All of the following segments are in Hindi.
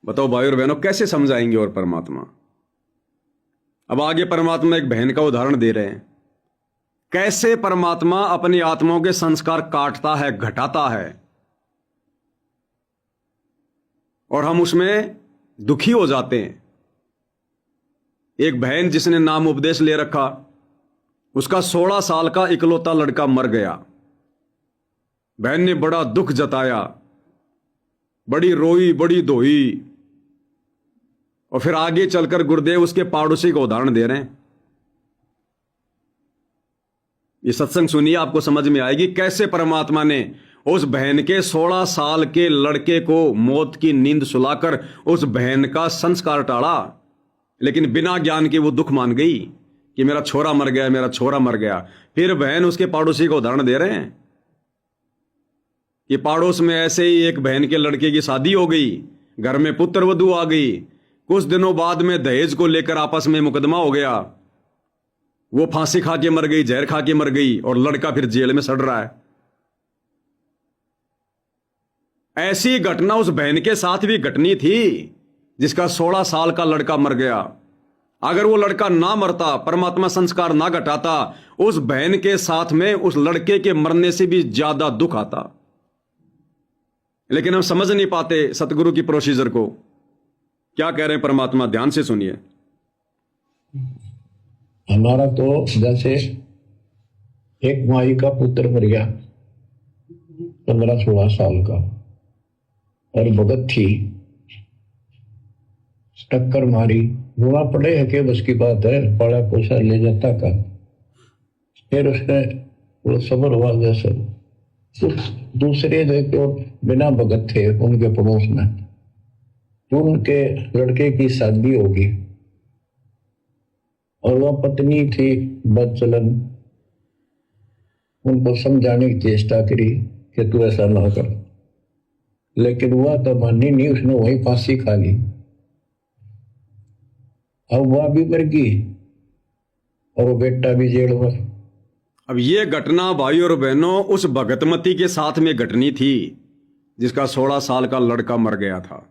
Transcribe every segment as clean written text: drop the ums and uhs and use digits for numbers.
बताओ भाई और बहनों, कैसे समझाएंगे और परमात्मा? अब आगे परमात्मा एक बहन का उदाहरण दे रहे हैं, कैसे परमात्मा अपनी आत्माओं के संस्कार काटता है, घटाता है, और हम उसमें दुखी हो जाते हैं। एक बहन जिसने नाम उपदेश ले रखा, उसका 16 साल का इकलौता लड़का मर गया। बहन ने बड़ा दुख जताया, बड़ी रोई, बड़ी धोई, और फिर आगे चलकर गुरुदेव उसके पड़ोसी का उदाहरण दे रहे हैं। ये सत्संग सुनिए, आपको समझ में आएगी कैसे परमात्मा ने उस बहन के 16 साल के लड़के को मौत की नींद सुलाकर उस बहन का संस्कार टाला। लेकिन बिना ज्ञान के वो दुख मान गई कि मेरा छोरा मर गया, मेरा छोरा मर गया। फिर बहन उसके पड़ोसी को उदाहरण दे रहे हैं कि पड़ोस में ऐसे ही एक बहन के लड़के की शादी हो गई, घर में पुत्र वधू आ गई। कुछ दिनों बाद में दहेज को लेकर आपस में मुकदमा हो गया। वो फांसी खा के मर गई, जहर खा के मर गई, और लड़का फिर जेल में सड़ रहा है। ऐसी घटना उस बहन के साथ भी घटनी थी जिसका 16 साल का लड़का मर गया। अगर वो लड़का ना मरता, परमात्मा संस्कार ना घटाता, उस बहन के साथ में उस लड़के के मरने से भी ज्यादा दुख आता। लेकिन हम समझ नहीं पाते सतगुरु की प्रोसीजर को। क्या कह रहे हैं परमात्मा, ध्यान से सुनिए। हमारा तो जैसे एक माई का पुत्र मर गया 15-16 साल का, और भगत थी, टक्कर मारी, रोना पड़े है कि बस की बात है, पड़ा पोसा ले जाता का। फिर उसने वो सबर हुआ जैसे तो दूसरे जो बिना भगत थे उनके पड़ोस में, तो उनके लड़के की शादी होगी, और वह पत्नी थी बदचलन। उनको समझाने की चेष्टा करी कि तू ऐसा ना कर, लेकिन वह तो मानी नहीं, उसने वही फांसी खा ली। अब वह भी मर गई और वो बेटा भी जेल में। अब ये घटना भाई और बहनों उस भगतमती के साथ में घटनी थी जिसका 16 साल का लड़का मर गया था।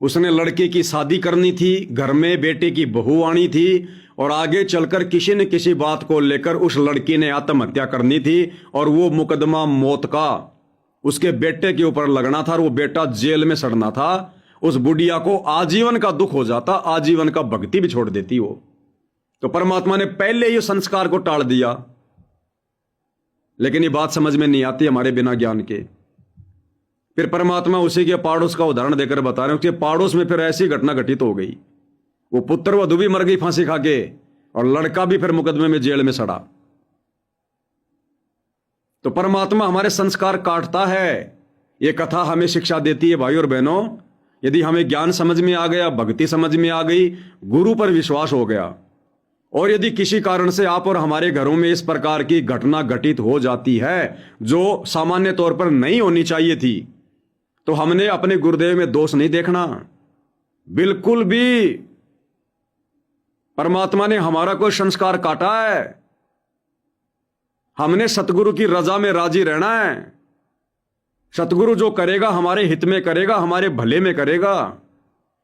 उसने लड़के की शादी करनी थी, घर में बेटे की बहू आनी थी, और आगे चलकर किसी न किसी बात को लेकर उस लड़की ने आत्महत्या करनी थी, और वो मुकदमा मौत का उसके बेटे के ऊपर लगना था, और वो बेटा जेल में सड़ना था। उस बुढ़िया को आजीवन का दुख हो जाता, आजीवन का भक्ति भी छोड़ देती वो। तो परमात्मा ने पहले ही संस्कार को टाल दिया। लेकिन ये बात समझ में नहीं आती हमारे बिना ज्ञान के। फिर परमात्मा उसी के पाड़ोस का उदाहरण देकर बता रहे हैं। उसके पाड़ोस में फिर ऐसी घटना घटित हो गई, वो पुत्र वधू भी मर गई फांसी खा के, और लड़का भी फिर मुकदमे में जेल में सड़ा। तो परमात्मा हमारे संस्कार काटता है। ये कथा हमें शिक्षा देती है भाई और बहनों, यदि हमें ज्ञान समझ में आ गया, भक्ति समझ में आ गई, गुरु पर विश्वास हो गया, और यदि किसी कारण से आप और हमारे घरों में इस प्रकार की घटना घटित हो जाती है जो सामान्य तौर पर नहीं होनी चाहिए थी, तो हमने अपने गुरुदेव में दोष नहीं देखना बिल्कुल भी। परमात्मा ने हमारा कोई संस्कार काटा है, हमने सतगुरु की रजा में राजी रहना है। सतगुरु जो करेगा हमारे हित में करेगा, हमारे भले में करेगा।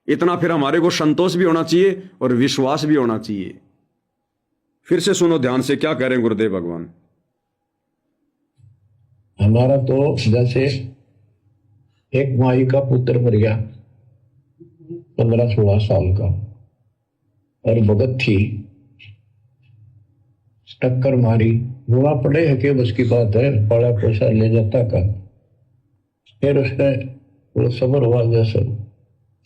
इतना फिर हमारे को संतोष भी होना चाहिए और विश्वास भी होना चाहिए। फिर से सुनो ध्यान से, क्या कह रहे हैं गुरुदेव भगवान। हमारा तो जैसे एक माई का पुत्र मर गया 15-16 साल का, और भगत थी, टक्कर मारी, रोना पड़े है कि बस की बात है, पड़ा पोसा ले जाता का। फिर उसने वो सबर हुआ जैसे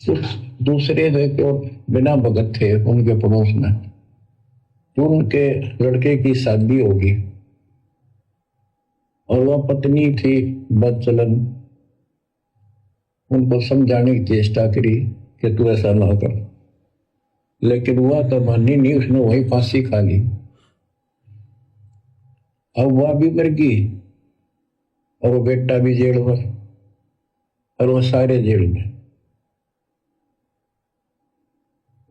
तो दूसरे जो बिना भगत थे उनके पड़ोस में, तो उनके लड़के की शादी होगी, और वह पत्नी थी बदचलन। उनको समझाने की चेष्टा करी कि तू ऐसा ना कर, लेकिन वह तो मानी नहीं, उसने वही फांसी खा ली। अब वह भी मर गई और वो बेटा भी जेल में, और वो सारे जेल में।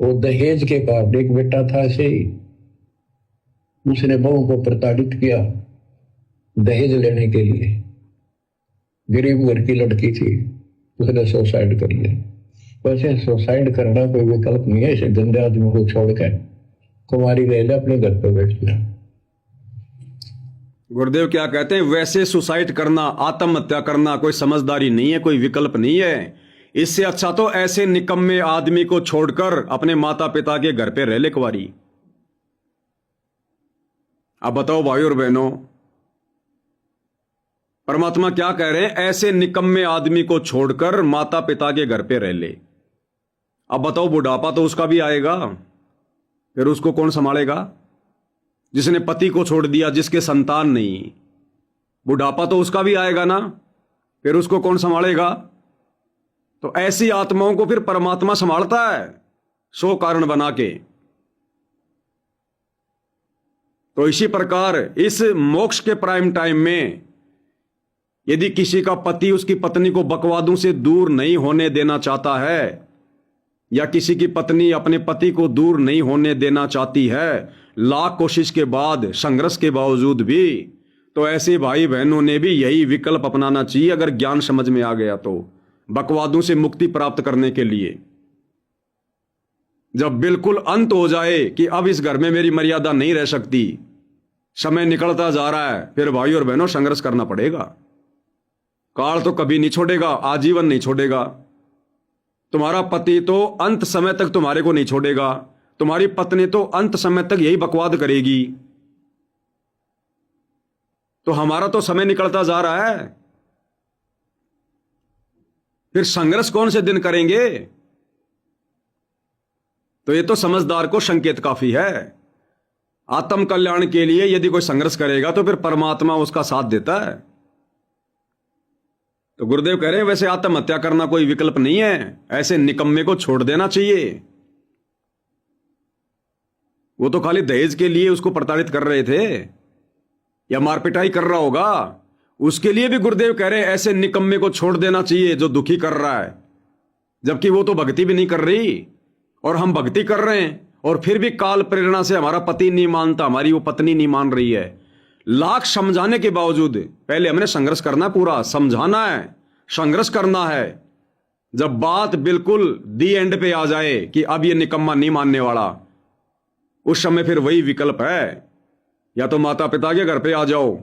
वो दहेज के कारण, एक बेटा था ऐसे ही, उसने बहू को प्रताड़ित किया दहेज लेने के लिए। गरीब घर की लड़की थी, उसने सुसाइड कर लिया। वैसे सुसाइड करना कोई विकल्प नहीं है। इसे गंदे आदमी को छोड़ के कुमारी रह ले, अपने घर पे बैठ ले। गुरुदेव क्या कहते हैं? वैसे सुसाइड करना, आत्महत्या करना कोई समझदारी नहीं है, कोई विकल्प नहीं है। इससे अच्छा तो ऐसे निकम्मे आदमी को छोड़कर अपने माता पिता के घर पे रह ले कुंवारी। अब बताओ भाई और बहनों, परमात्मा क्या कह रहे हैं? ऐसे निकम्मे आदमी को छोड़कर माता पिता के घर पे रह ले। अब बताओ, बुढ़ापा तो उसका भी आएगा, फिर उसको कौन संभालेगा? जिसने पति को छोड़ दिया, जिसके संतान नहीं, बुढ़ापा तो उसका भी आएगा ना, फिर उसको कौन संभालेगा? तो ऐसी आत्माओं को फिर परमात्मा संभालता है, सो कारण बना के। तो इसी प्रकार इस मोक्ष के प्राइम टाइम में यदि किसी का पति उसकी पत्नी को बकवादों से दूर नहीं होने देना चाहता है, या किसी की पत्नी अपने पति को दूर नहीं होने देना चाहती है, लाख कोशिश के बाद, संघर्ष के बावजूद भी, तो ऐसे भाई बहनों ने भी यही विकल्प अपनाना चाहिए, अगर ज्ञान समझ में आ गया तो, बकवादों से मुक्ति प्राप्त करने के लिए। जब बिल्कुल अंत हो जाए कि अब इस घर में मेरी मर्यादा नहीं रह सकती, समय निकलता जा रहा है, फिर भाई और बहनों संघर्ष करना पड़ेगा। काल तो कभी नहीं छोड़ेगा, आजीवन नहीं छोड़ेगा। तुम्हारा पति तो अंत समय तक तुम्हारे को नहीं छोड़ेगा, तुम्हारी पत्नी तो अंत समय तक यही बकवाद करेगी। तो हमारा तो समय निकलता जा रहा है, फिर संघर्ष कौन से दिन करेंगे? तो ये तो समझदार को संकेत काफी है। आत्म कल्याण के लिए यदि कोई संघर्ष करेगा तो फिर परमात्मा उसका साथ देता है। तो गुरुदेव कह रहे हैं वैसे आत्महत्या करना कोई विकल्प नहीं है, ऐसे निकम्मे को छोड़ देना चाहिए। वो तो खाली दहेज के लिए उसको प्रताड़ित कर रहे थे, या मारपिटाई कर रहा होगा, उसके लिए भी गुरुदेव कह रहे हैं ऐसे निकम्मे को छोड़ देना चाहिए जो दुखी कर रहा है, जबकि वो तो भक्ति भी नहीं कर रही और हम भक्ति कर रहे हैं, और फिर भी काल प्रेरणा से हमारा पति नहीं मानता, हमारी वो पत्नी नहीं मान रही है। लाख समझाने के बावजूद पहले हमने संघर्ष करना, पूरा समझाना है, संघर्ष करना है। जब बात बिल्कुल दी एंड पे आ जाए कि अब ये निकम्मा नहीं मानने वाला, उस समय फिर वही विकल्प है, या तो माता पिता के घर पे आ जाओ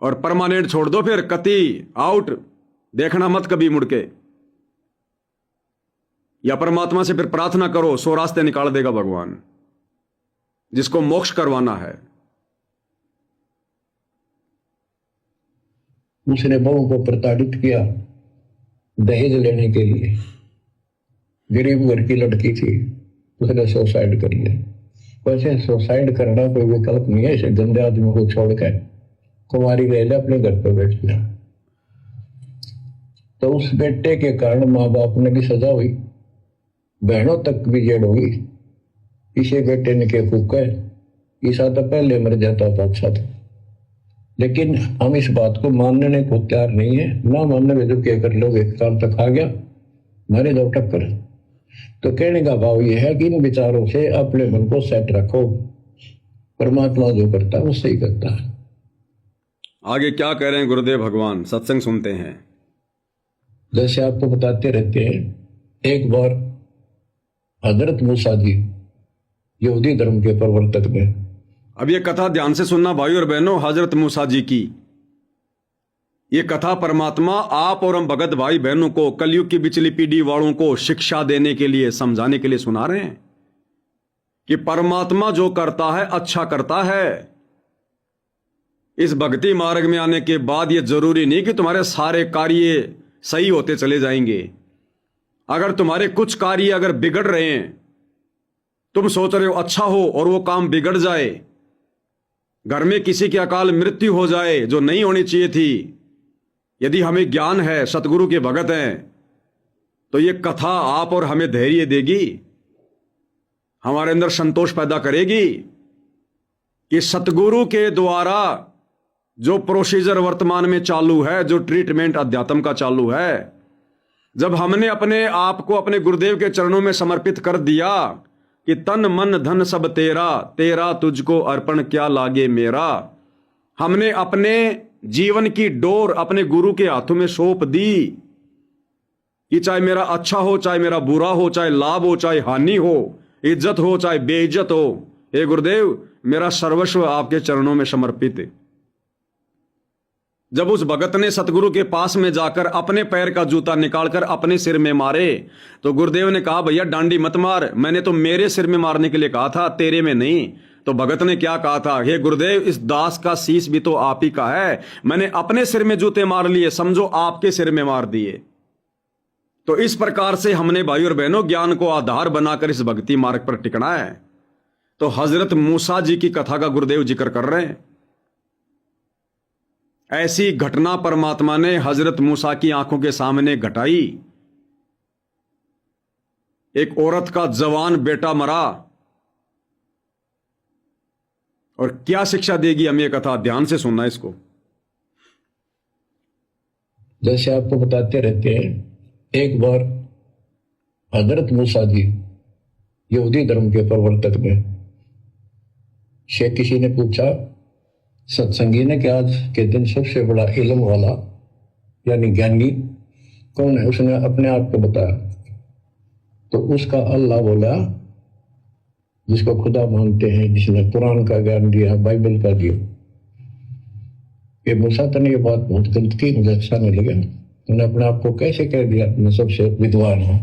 और परमानेंट छोड़ दो, फिर कति आउट, देखना मत कभी मुड़ के, या परमात्मा से फिर प्रार्थना करो, 100 रास्ते निकाल देगा भगवान, जिसको मोक्ष करवाना है। उसने बहू को प्रताड़ित किया दहेज लेने के लिए, गरीब घर की लड़की थी, उसने सुसाइड कर लिया। वैसे सुसाइड करना कोई विकल्प नहीं है। इसे गंदे आदमी को छोड़ के कुमारी रह ले, अपने घर पे बैठ गया। तो उस बेटे के कारण माँ बाप ने भी सजा हुई, बहनों तक भी जेड़ हुई। इसे बेटे ने के फूका, ईसा तो पहले मर जाता था, अच्छा था। लेकिन हम इस बात को मानने को तैयार नहीं है। ना मानने में तो क्या कर लोगे, काल तक आ गया, मारे दो टक्कर। तो कहने का भाव यह है कि इन विचारों से अपने मन को सेट रखो, परमात्मा जो करता है वो सही करता है। आगे क्या कह रहे हैं गुरुदेव भगवान, सत्संग सुनते हैं। जैसे आपको बताते रहते हैं, एक बार हजरत मूसा जी यहूदी धर्म के प्रवर्तक में, अब ये कथा ध्यान से सुनना भाई और बहनों, हजरत मूसा जी की ये कथा परमात्मा आप और हम भगत भाई बहनों को, कलयुग की बिचली पीढ़ी वालों को शिक्षा देने के लिए, समझाने के लिए सुना रहे हैं कि परमात्मा जो करता है अच्छा करता है। इस भक्ति मार्ग में आने के बाद ये जरूरी नहीं कि तुम्हारे सारे कार्य सही होते चले जाएंगे। अगर तुम्हारे कुछ कार्य अगर बिगड़ रहे हैं, तुम सोच रहे हो अच्छा हो और वो काम बिगड़ जाए, घर में किसी की अकाल मृत्यु हो जाए जो नहीं होनी चाहिए थी, यदि हमें ज्ञान है, सतगुरु के भगत हैं, तो ये कथा आप और हमें धैर्य देगी, हमारे अंदर संतोष पैदा करेगी कि सतगुरु के द्वारा जो प्रोसीजर वर्तमान में चालू है, जो ट्रीटमेंट अध्यात्म का चालू है, जब हमने अपने आप को अपने गुरुदेव के चरणों में समर्पित कर दिया कि तन मन धन सब तेरा, तेरा तुझको अर्पण क्या लागे मेरा, हमने अपने जीवन की डोर अपने गुरु के हाथों में सौंप दी, कि चाहे मेरा अच्छा हो, चाहे मेरा बुरा हो, चाहे लाभ हो, चाहे हानि हो, इज्जत हो, चाहे बेइज्जत हो, हे गुरुदेव मेरा सर्वस्व आपके चरणों में समर्पित है। जब उस भगत ने सतगुरु के पास में जाकर अपने पैर का जूता निकालकर अपने सिर में मारे तो गुरुदेव ने कहा, भैया डांडी मत मार, मैंने तो मेरे सिर में मारने के लिए कहा था, तेरे में नहीं। तो भगत ने क्या कहा था, हे गुरुदेव इस दास का शीश भी तो आप ही का है, मैंने अपने सिर में जूते मार लिए, समझो आपके सिर में मार दिए। तो इस प्रकार से हमने भाई और बहनों ज्ञान को आधार बनाकर इस भक्ति मार्ग पर टिकना है। तो हजरत मूसा जी की कथा का गुरुदेव जिक्र कर रहे हैं। ऐसी घटना परमात्मा ने हजरत मूसा की आंखों के सामने घटाई। एक औरत का जवान बेटा मरा, और क्या शिक्षा देगी हमें ये कथा, ध्यान से सुनना इसको। जैसे आपको बताते रहते हैं, एक बार हजरत मूसा जी यहूदी धर्म के प्रवर्तक में से किसी ने पूछा सत्संगी ने कि आज के दिन सबसे बड़ा इल्म वाला यानी ज्ञानी कौन है? उसने अपने आप को बताया। तो उसका अल्लाह बोला, जिसको खुदा मानते हैं, जिसने कुरान का ज्ञान दिया, बाइबल का दिया। ये मूसा ने ये बात बहुत गलत की, मुझे अच्छा नहीं लगा। उन्होंने अपने आप को कैसे कह दिया मैं सबसे विद्वान हूं।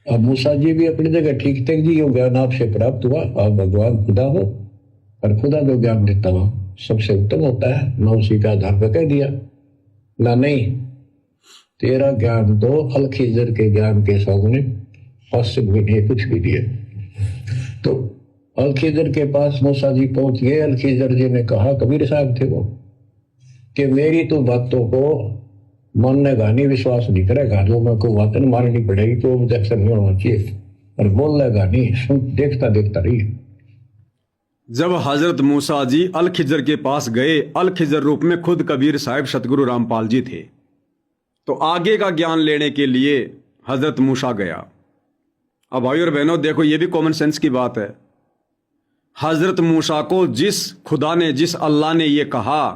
अब मूसा जी भी अपनी जगह ठीक थे जी, ये ज्ञान आपसे प्राप्त हुआ, आप भगवान खुदा हो, और खुदा जो ज्ञान देता हो सबसे उत्तम होता है, मैं उसी का आधार पर कह दिया ना। नहीं, तेरा ज्ञान तो अल खिजर के ज्ञान के सामने फर्स्ट भी नहीं कुछ भी दिया। तो अल खिजर के पास मूसा जी पहुंच गए। अल खिजर जी ने कहा, कबीर साहब थे वो, कि मेरी तो बातों को मानने का नहीं, विश्वास नहीं करेगा, जो मैं को बातें माननी पड़ेगी तो ऑब्जेक्शन नहीं होना चाहिए, और बोलेगा नहीं, सुन देखता देखता रही। जब हजरत मूसा जी अल खिजर के पास गए, अल खिजर रूप में खुद कबीर साहिब सतगुरु रामपाल जी थे, तो आगे का ज्ञान लेने के लिए हजरत मूसा गया। अब भाई और बहनों देखो, ये भी कॉमन सेंस की बात है। हजरत मूसा को जिस खुदा ने, जिस अल्लाह ने ये कहा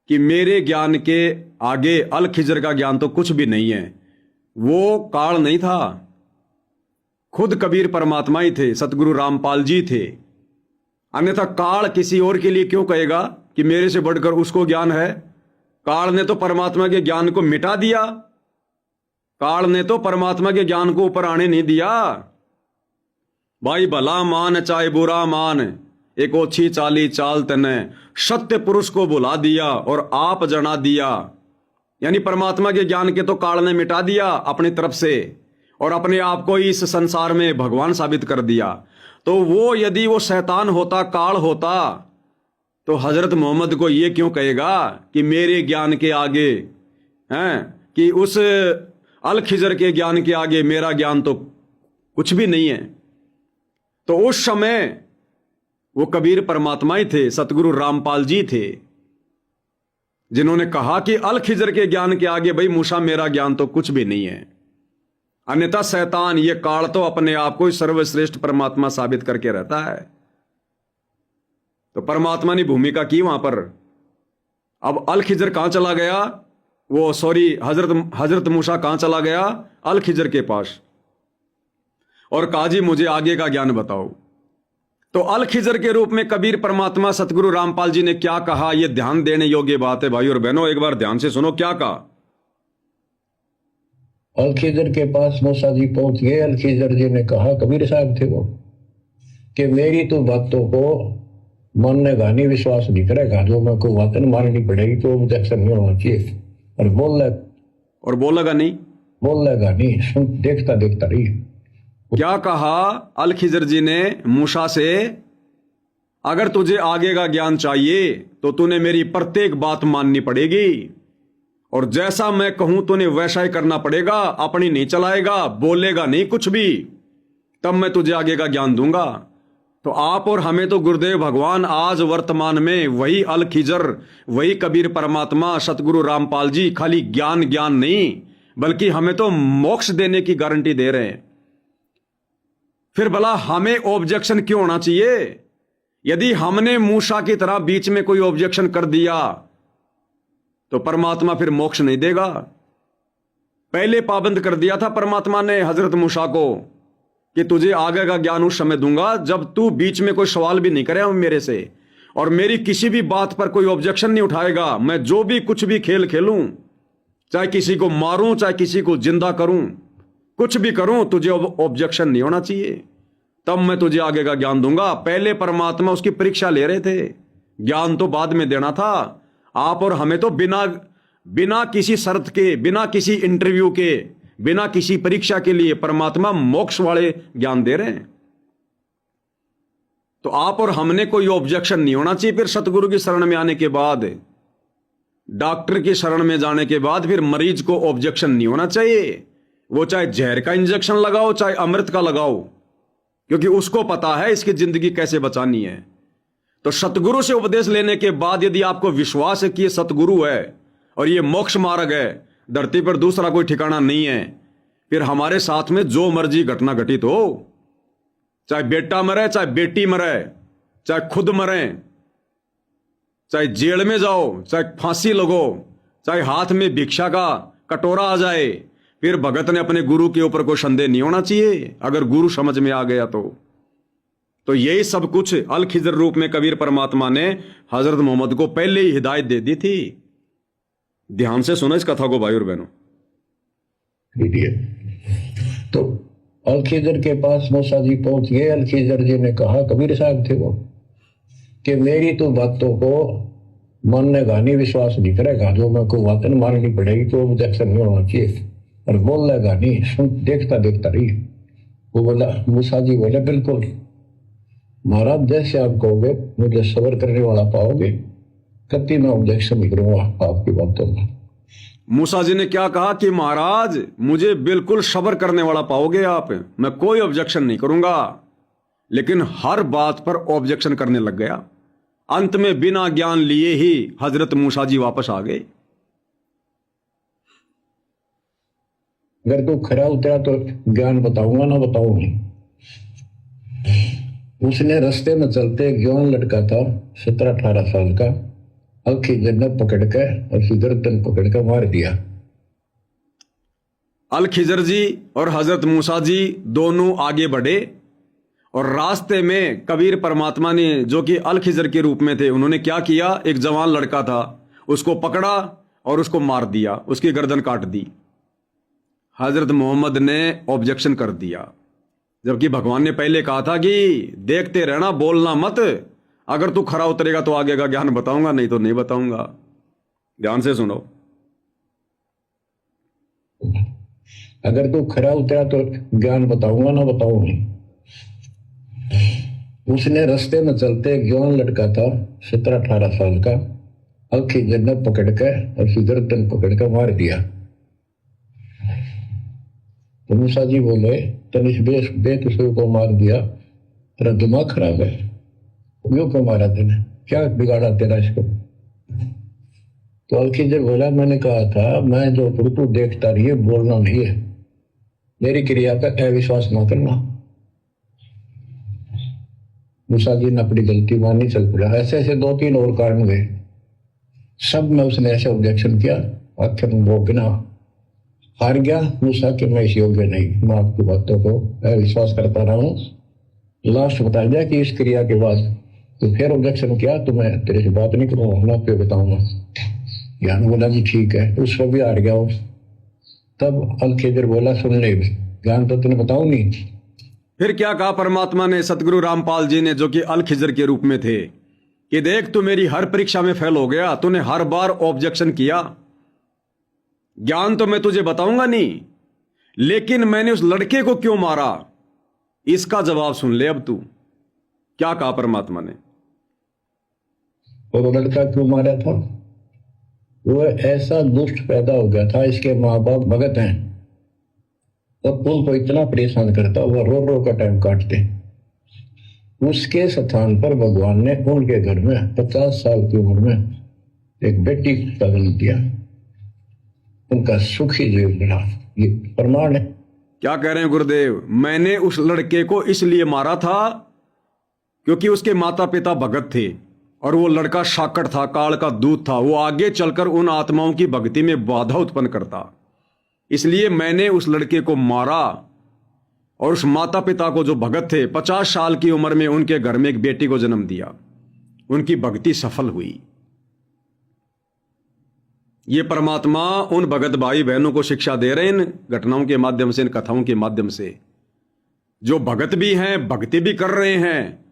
कि मेरे ज्ञान के आगे अल खिजर का ज्ञान तो कुछ भी नहीं है, वो काल नहीं था, खुद कबीर परमात्मा ही थे, सतगुरु रामपाल जी थे। अन्यथा काल किसी और के लिए क्यों कहेगा कि मेरे से बढ़कर उसको ज्ञान है? काल ने तो परमात्मा के ज्ञान को मिटा दिया, काल ने तो परमात्मा के ज्ञान को ऊपर आने नहीं दिया। भाई भला मान चाहे बुरा मान, एक ओछी चाली चाल तने, सत्य पुरुष को बुला दिया और आप जना दिया। यानी परमात्मा के ज्ञान के तो काल ने मिटा दिया अपनी तरफ से, और अपने आप को इस संसार में भगवान साबित कर दिया। तो वो यदि वो शैतान होता, काल होता, तो हजरत मोहम्मद को ये क्यों कहेगा कि मेरे ज्ञान के आगे हैं, कि उस अल खिजर के ज्ञान के आगे मेरा ज्ञान तो कुछ भी नहीं है। तो उस समय वो कबीर परमात्मा ही थे, सतगुरु रामपाल जी थे, जिन्होंने कहा कि अल खिजर के ज्ञान के आगे भाई मूसा मेरा ज्ञान तो कुछ भी नहीं है। अन्यथा शैतान, ये काल तो अपने आप को सर्वश्रेष्ठ परमात्मा साबित करके रहता है। तो परमात्मा ने भूमिका की वहां पर। अब अल खिजर कहां चला गया, वो सॉरी हजरत मूसा कहां चला गया? अल खिजर के पास, और कहा जी मुझे आगे का ज्ञान बताओ। तो अल खिजर के रूप में कबीर परमात्मा सतगुरु रामपाल जी ने क्या कहा, यह ध्यान देने योग्य बात है भाई और बहनों। एक बार ध्यान से सुनो क्या कहा। अल खिजर के पास मूसा जी पहुंच गए। अल खिजर जी ने कहा, कबीर साहब थे वो, कि मेरी तो बातों को मानने का नहीं, विश्वास नहीं करेगा, जो मैं को बातें माननी पड़ेगी तो ऑब्जेक्शन नहीं होना चाहिए, और बोलेगा नहीं, सुन देखता देखता रही। क्या कहा अल खिजर जी ने मूसा से? अगर तुझे आगे का ज्ञान चाहिए तो तूने मेरी प्रत्येक बात माननी पड़ेगी, और जैसा मैं कहूं तूने वैसा ही करना पड़ेगा, अपनी नहीं चलाएगा, बोलेगा नहीं कुछ भी, तब मैं तुझे आगे का ज्ञान दूंगा। तो आप और हमें तो गुरुदेव भगवान आज वर्तमान में वही अल खिजर, वही कबीर परमात्मा सतगुरु रामपाल जी खाली ज्ञान नहीं, बल्कि हमें तो मोक्ष देने की गारंटी दे रहे हैं। फिर भला हमें ऑब्जेक्शन क्यों होना चाहिए? यदि हमने मूसा की तरह बीच में कोई ऑब्जेक्शन कर दिया तो परमात्मा फिर मोक्ष नहीं देगा। पहले पाबंद कर दिया था परमात्मा ने हजरत मूसा को कि तुझे आगे का ज्ञान उस समय दूंगा जब तू बीच में कोई सवाल भी नहीं करे मेरे से, और मेरी किसी भी बात पर कोई ऑब्जेक्शन नहीं उठाएगा। मैं जो भी कुछ भी खेल खेलूं, चाहे किसी को मारूं, चाहे किसी को जिंदा करूं, कुछ भी करूं, तुझे ऑब्जेक्शन नहीं होना चाहिए, तब मैं तुझे आगे का ज्ञान दूंगा। पहले परमात्मा उसकी परीक्षा ले रहे थे, ज्ञान तो बाद में देना था। आप और हमें तो बिना बिना किसी शर्त के, बिना किसी इंटरव्यू के, बिना किसी परीक्षा के लिए परमात्मा मोक्ष वाले ज्ञान दे रहे हैं। तो आप और हमने कोई ऑब्जेक्शन नहीं होना चाहिए। फिर सतगुरु की शरण में आने के बाद, डॉक्टर की शरण में जाने के बाद फिर मरीज को ऑब्जेक्शन नहीं होना चाहिए। वो चाहे जहर का इंजेक्शन लगाओ, चाहे अमृत का लगाओ, क्योंकि उसको पता है इसकी जिंदगी कैसे बचानी है। तो सतगुरु से उपदेश लेने के बाद यदि आपको विश्वास है कि ये सतगुरु है और ये मोक्ष मार्ग है, धरती पर दूसरा कोई ठिकाना नहीं है, फिर हमारे साथ में जो मर्जी घटना घटित हो, चाहे बेटा मरे, चाहे बेटी मरे, चाहे खुद मरे, चाहे जेल में जाओ, चाहे फांसी लगो, चाहे हाथ में भिक्षा का कटोरा आ जाए, फिर भगत ने अपने गुरु के ऊपर कोई संदेह नहीं होना चाहिए। अगर गुरु समझ में आ गया तो यही सब कुछ अल खिजर रूप में कबीर परमात्मा ने हजरत मोहम्मद को पहले ही हिदायत दे दी थी। ध्यान से सुनो इस कथा को भाई और बहनों। तो अल खिजर के पास मूसा जी पहुंच गए। अल खिजर जी ने कहा, कबीर साहब थे वो, कि मेरी तो बातों को मानने का नहीं, विश्वास नहीं करेगा, जो मैं को बातें माननी पड़ेगी तो ऑब्जेक्शन नहीं होना चाहिए, और बोल लेगा नहीं, सुन देखता देखता रही। वो बोला, मूसा जी बोले, बिल्कुल महाराज, जैसे आप कहोगे मुझे सबर करने वाला पाओगे, कभी मैं ऑब्जेक्शन नहीं करूंगा आपकी बातों में। मूसा जी ने क्या कहा कि महाराज मुझे बिल्कुल सब्र करने वाला पाओगे आप, मैं कोई ऑब्जेक्शन नहीं करूंगा। लेकिन हर बात पर ऑब्जेक्शन करने लग गया। अंत में बिना ज्ञान लिए ही हजरत मूसा जी वापस आ गए। अगर तू खरा उतरा तो ज्ञान बताऊंगा, ना बताऊंगी। उसने रास्ते में चलते एक जवान लड़का था 17-18 साल का, अल खिजर ने पकड़ के और गर्दन पकड़ के मार दिया। अल खिजर जी और हजरत मूसा जी दोनों आगे बढ़े, और रास्ते में कबीर परमात्मा ने, जो कि अल खिजर के रूप में थे, उन्होंने क्या किया, एक जवान लड़का था उसको पकड़ा और उसको मार दिया, उसकी गर्दन काट दी। हजरत मोहम्मद ने ऑब्जेक्शन कर दिया, जबकि भगवान ने पहले कहा था कि देखते रहना, बोलना मत, अगर तू खरा उतरेगा तो आगे का ज्ञान बताऊंगा, नहीं तो नहीं बताऊंगा। ध्यान से सुनो। अगर तू खरा उतरा तो ज्ञान बताऊंगा, ना बताऊंगी। उसने रास्ते में चलते एक जवान लड़का था 17-18 साल का, अल खिजर ने पकड़ के और गर्दन पकड़ के मार दिया। तो मूसा जी बोले, तनिष बेकसूर को मार दिया, तेरा दिमाग खराब है, क्यों को मारा तूने, क्या बिगाड़ा तेरा इसको? तो अल खिजर बोला, मैंने कहा था मैं जो तू देखता रही है, बोलना नहीं है, मेरी क्रिया का अविश्वास ना करना। मूसा जी ने अपनी गलती मानी, चल पड़ा। ऐसे ऐसे 2-3 और कारण गए, सब में उसने ऐसे ऑब्जेक्शन किया, आखिर वो बिना हार गया मूसा कि मैं इस योग्य नहीं, मैं आपकी बातों को विश्वास करता रहा हूँ। लास्ट बता दिया कि इस क्रिया के बाद तो फिर ऑब्जेक्शन किया तो मैं तेरे से बात नहीं करूँगा, मैं आपको बताऊंगा। ज्ञान बोला जी ठीक है, उसको भी हार गया। तब अल खिजर बोला, सुन ले, ज्ञान तो तूने बताऊं नहीं। फिर क्या कहा परमात्मा ने सतगुरु रामपाल जी ने, जो कि अल खिजर के रूप में थे, कि देख तू मेरी हर परीक्षा में फेल हो गया, तूने हर बार ऑब्जेक्शन किया, ज्ञान तो मैं तुझे बताऊंगा नहीं, लेकिन मैंने उस लड़के को क्यों मारा, इसका जवाब सुन ले। अब तू क्या कहा परमात्मा ने? वो लड़का क्यों मारा था? वो ऐसा दुष्ट पैदा हो गया था, इसके माँ बाप भगत हैं, और उनको इतना परेशान करता, वो रो रो का टाइम काटते। उसके स्थान पर भगवान ने उनके घर में 50 साल की उम्र में एक बेटी का जन्म दिया, उनका सुखी जीवन मिला। ये प्रमाण है। क्या कह रहे हैं गुरुदेव? मैंने उस लड़के को इसलिए मारा था क्योंकि उसके माता पिता भगत थे, और वो लड़का शाकड़ था, काल का दूत था, वो आगे चलकर उन आत्माओं की भक्ति में बाधा उत्पन्न करता। इसलिए मैंने उस लड़के को मारा। और उस माता पिता को जो भगत थे 50 साल की उम्र में उनके घर में एक बेटी को जन्म दिया। उनकी भक्ति सफल हुई। ये परमात्मा उन भगत भाई बहनों को शिक्षा दे रहे हैं इन घटनाओं के माध्यम से, इन कथाओं के माध्यम से, जो भगत भी हैं, भक्ति भी कर रहे हैं।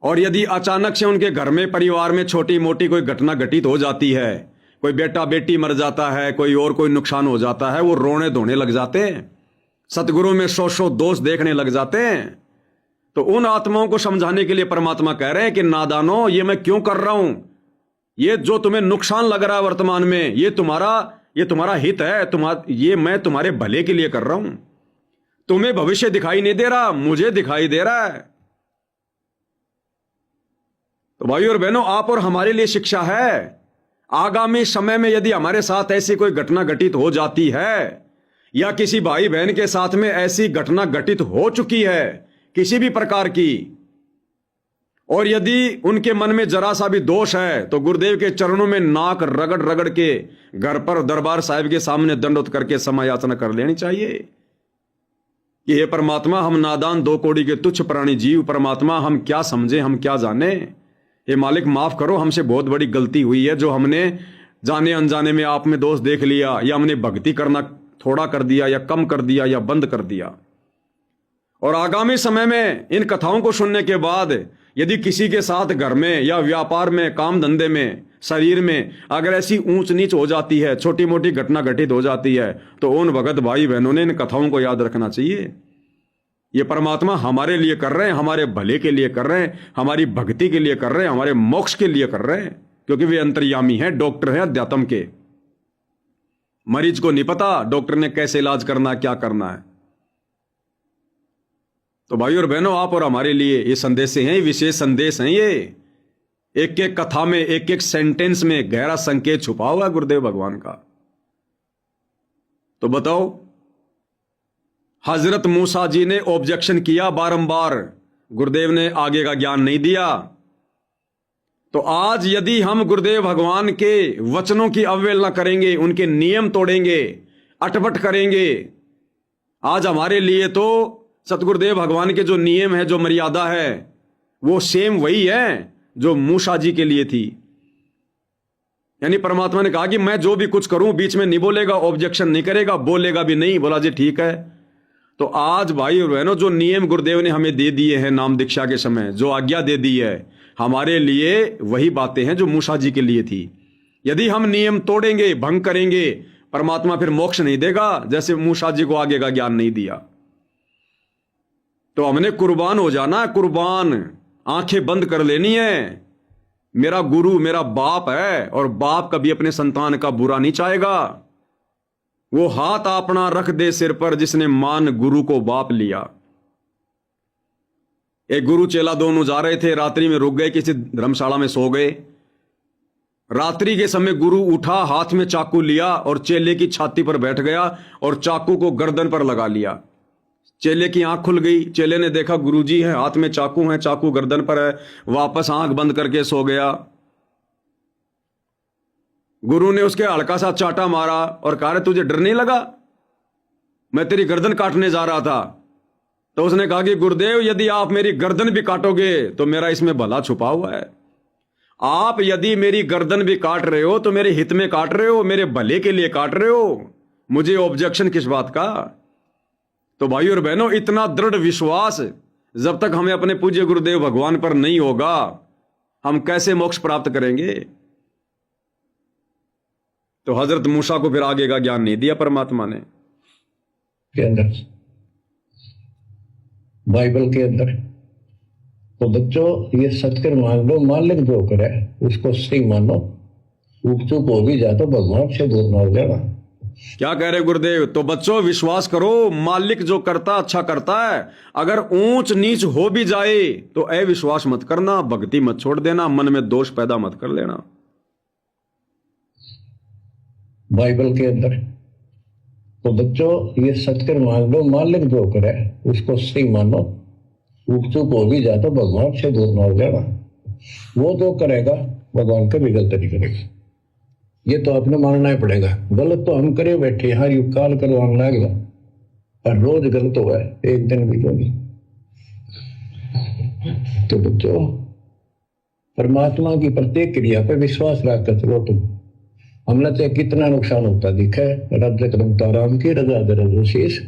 और यदि अचानक से उनके घर में परिवार में छोटी मोटी कोई घटना घटित हो जाती है, कोई बेटा बेटी मर जाता है, कोई और कोई नुकसान हो जाता है, वो रोने धोने लग जाते हैं, सतगुरु में सौ दोष देखने लग जाते हैं। तो उन आत्माओं को समझाने के लिए परमात्मा कह रहे हैं कि नादानो, ये मैं क्यों कर रहा हूं, ये जो तुम्हें नुकसान लग रहा है वर्तमान में, ये तुम्हारा हित है, ये मैं तुम्हारे भले के लिए कर रहा हूं। तुम्हें भविष्य दिखाई नहीं दे रहा, मुझे दिखाई दे रहा है। तो भाइयों और बहनों, आप और हमारे लिए शिक्षा है। आगामी समय में यदि हमारे साथ ऐसी कोई घटना घटित हो जाती है, या किसी भाई बहन के साथ में ऐसी घटना घटित हो चुकी है किसी भी प्रकार की, और यदि उनके मन में जरा सा भी दोष है, तो गुरुदेव के चरणों में नाक रगड़ रगड़ के घर पर दरबार साहिब के सामने दंडोत करके समय याचना कर लेनी चाहिए कि हे परमात्मा, हम नादान 2 कौड़ी के तुच्छ प्राणी जीव, परमात्मा हम क्या समझे, हम क्या जाने, हे मालिक माफ करो, हमसे बहुत बड़ी गलती हुई है, जो हमने जाने अनजाने में आप में दोष देख लिया, या हमने भक्ति करना थोड़ा कर दिया, या कम कर दिया, या बंद कर दिया। और आगामी समय में इन कथाओं को सुनने के बाद यदि किसी के साथ घर में या व्यापार में, काम धंधे में, शरीर में अगर ऐसी ऊंच नीच हो जाती है, छोटी मोटी घटना घटित हो जाती है, तो उन भगत भाई बहनों ने इन कथाओं को याद रखना चाहिए। ये परमात्मा हमारे लिए कर रहे हैं, हमारे भले के लिए कर रहे हैं, हमारी भक्ति के लिए कर रहे हैं, हमारे मोक्ष के लिए कर रहे हैं, क्योंकि वे अंतर्यामी हैं, डॉक्टर हैं अध्यात्म के। मरीज को नहीं पता डॉक्टर ने कैसे इलाज करना है, क्या करना है। तो भाई और बहनों, आप और हमारे लिए ये संदेश हैं, विशेष संदेश हैं। ये एक एक कथा में, एक एक सेंटेंस में गहरा संकेत छुपा हुआ है गुरुदेव भगवान का। तो बताओ, हजरत मूसा जी ने ऑब्जेक्शन किया बारंबार, गुरुदेव ने आगे का ज्ञान नहीं दिया। तो आज यदि हम गुरुदेव भगवान के वचनों की अवहेलना करेंगे, उनके नियम तोड़ेंगे, अटपट करेंगे, आज हमारे लिए तो सतगुरुदेव भगवान के जो नियम है, जो मर्यादा है, वो सेम वही है जो मूसा जी के लिए थी। यानी परमात्मा ने कहा कि मैं जो भी कुछ करूं बीच में नहीं बोलेगा, ऑब्जेक्शन नहीं करेगा, बोलेगा भी नहीं। बोला जी ठीक है। तो आज भाई और बहनों, जो नियम गुरुदेव ने हमें दे दिए हैं नाम दीक्षा के समय, जो आज्ञा दे दी है, हमारे लिए वही बातें हैं जो मूसा जी के लिए थी। यदि हम नियम तोड़ेंगे, भंग करेंगे, परमात्मा फिर मोक्ष नहीं देगा, जैसे मूसा जी को आगे का ज्ञान नहीं दिया। तो हमने कुर्बान हो जाना, कुर्बान, आंखें बंद कर लेनी है। मेरा गुरु मेरा बाप है, और बाप कभी अपने संतान का बुरा नहीं चाहेगा। वो हाथ अपना रख दे सिर पर जिसने मान गुरु को बाप लिया। एक गुरु चेला दोनों जा रहे थे, रात्रि में रुक गए, किसी धर्मशाला में सो गए। रात्रि के समय गुरु उठा, हाथ में चाकू लिया और चेले की छाती पर बैठ गया और चाकू को गर्दन पर लगा लिया। चेले की आंख खुल गई। चेले ने देखा गुरुजी है, हाथ में चाकू है, चाकू गर्दन पर है। वापस आंख बंद करके सो गया। गुरु ने उसके हल्का सा चाटा मारा और कहा, तुझे डर नहीं लगा, मैं तेरी गर्दन काटने जा रहा था। तो उसने कहा कि गुरुदेव, यदि आप मेरी गर्दन भी काटोगे तो मेरा इसमें भला छुपा हुआ है। आप यदि मेरी गर्दन भी काट रहे हो तो मेरे हित में काट रहे हो, मेरे भले के लिए काट रहे हो, मुझे ऑब्जेक्शन किस बात का। तो भाई और बहनों, इतना दृढ़ विश्वास जब तक हमें अपने पूज्य गुरुदेव भगवान पर नहीं होगा, हम कैसे मोक्ष प्राप्त करेंगे। तो हजरत मूसा को फिर आगे का ज्ञान नहीं दिया परमात्मा ने। के अंदर, बाइबल के अंदर, तो बच्चों ये सत्य मान लो, मालिक जो करे उसको सही मानो। ऊक चूक हो भी जाए तो भगवान से दूर ना हो जाएगा। क्या कह रहे गुरुदेव? तो बच्चों विश्वास करो, मालिक जो करता अच्छा करता है। अगर ऊंच नीच हो भी जाए तो अविश्वास मत करना, भक्ति मत छोड़ देना, मन में दोष पैदा मत कर लेना। बाइबल के अंदर, तो बच्चों ये सत्य मान लो, मालिक जो करे उसको सही मानो। ऊक चूक हो भी जाए तो भगवान से दूर ना हो जाएगा। वो जो करेगा भगवान कभी गलत नहीं करेगा। ये तो आपने मानना ही पड़ेगा। गलत तो हम करे बैठे, हर युग काल करवाने लगे, पर रोज गलत हुआ है, एक दिन भी नहीं। तो बच्चों, परमात्मा की प्रत्येक क्रिया पर विश्वास रखकर चलो तुम। हमने तो कितना नुकसान होता दिखा है। राज्य करमता राम की रजा दरज शेष,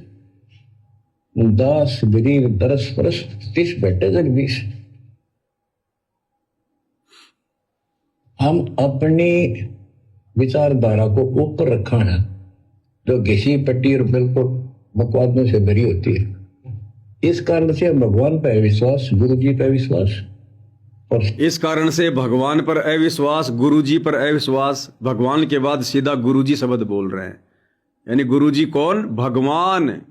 दास गरीब दरस परस तिस बैठे जगदीश। हम अपनी विचारधारा को ऊपर रखा है, जो घिसी पट्टी और बिल्कुल बकवादों से भरी होती है। इस कारण से हम भगवान पर विश्वास, गुरु जी पर विश्वास, और इस कारण से भगवान पर अविश्वास, गुरु जी पर अविश्वास, भगवान के बाद सीधा गुरु जी शब्द बोल रहे हैं। यानी गुरु जी कौन? भगवान।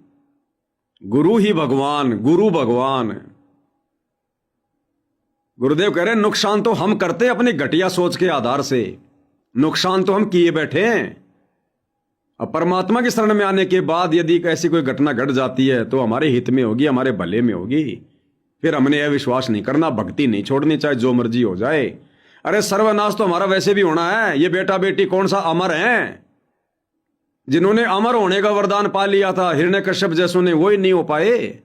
गुरु ही भगवान, गुरु भगवान। गुरुदेव कह रहे हैं नुकसान तो हम करते हैं अपनी घटिया सोच के आधार से, नुकसान तो हम किए बैठे हैं। अब परमात्मा की शरण में आने के बाद यदि ऐसी कोई घटना घट जाती है तो हमारे हित में होगी, हमारे भले में होगी। फिर हमने यह विश्वास नहीं करना, भक्ति नहीं छोड़नी, चाहे जो मर्जी हो जाए। अरे सर्वनाश तो हमारा वैसे भी होना है। ये बेटा बेटी कौन सा अमर हैं? जिन्होंने अमर होने का वरदान पा लिया था हिरण्यकश्यप जैसों ने, वही नहीं हो पाए।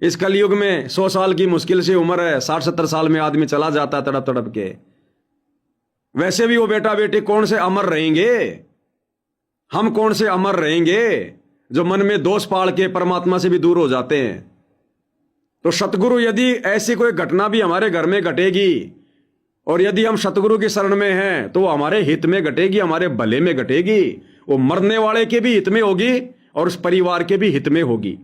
इस कलयुग में 100 साल की मुश्किल से उम्र है, 60-70 साल में आदमी चला जाता है तड़प तड़प के। वैसे भी वो बेटा बेटी कौन से अमर रहेंगे? हम कौन से अमर रहेंगे जो मन में दोष पाल के परमात्मा से भी दूर हो जाते हैं। तो सतगुरु, यदि ऐसी कोई घटना भी हमारे घर में घटेगी और यदि हम सतगुरु की शरण में हैं तो वो हमारे हित में घटेगी, हमारे भले में घटेगी। वो मरने वाले के भी हित में होगी और उस परिवार के भी हित में होगी।